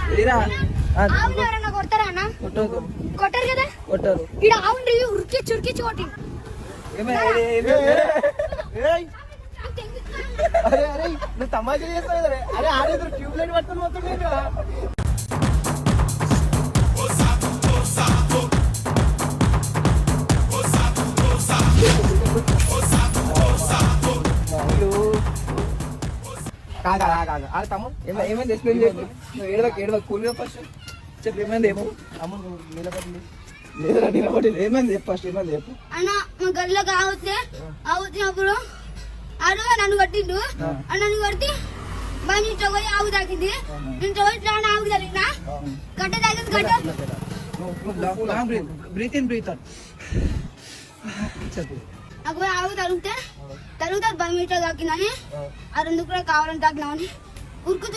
ఆవుని ఎవరన్నా కొడతారా అన్న? కొట్టరు కదా. ఇక్కడ ఆవుని ఉరికిచ్చి ఉరికిచ్చి కొట్టి నువ్వు తమాషా చేస్తావు కదా. అరే ఆడేదో ట్యూబ్ లైట్ పట్టుకుని పోతుంది కదా. కాగా ఆడ తమ్ముడు ఏమైంది ఎక్స్ప్లెయిన్ చేయకు. నువ్వు ఏడవకు కూల్గా ఫస్ట్ చెప్పు ఏమైంది. ఏమో అమ్మ నిలబడి లేదా నిలబడి ఏమైంది చెప్పు ఫస్ట్. ఏమైంది చెప్పు అన్న. మా గల్లోకి ఆవుతున్నప్పుడు ఆడు నన్ను కొట్టిండు. నన్ను కొట్టి బాగా ఇంట్లో పోయి ఆవు తాకింది. ఇంట్లో పోయి ఇట్లా ఆవు తగిలిన గడ్డ తాగింది. గడ్డ బ్రీత్ ఇన్ బ్రీత్ అవుట్ చెప్పు. నాకు పోయి ఆవు తరుగుతారు బాగా ఇంట్లో తాకిందని ఆ రెండు కూడా కావాలని తాకినామని ఉరుకు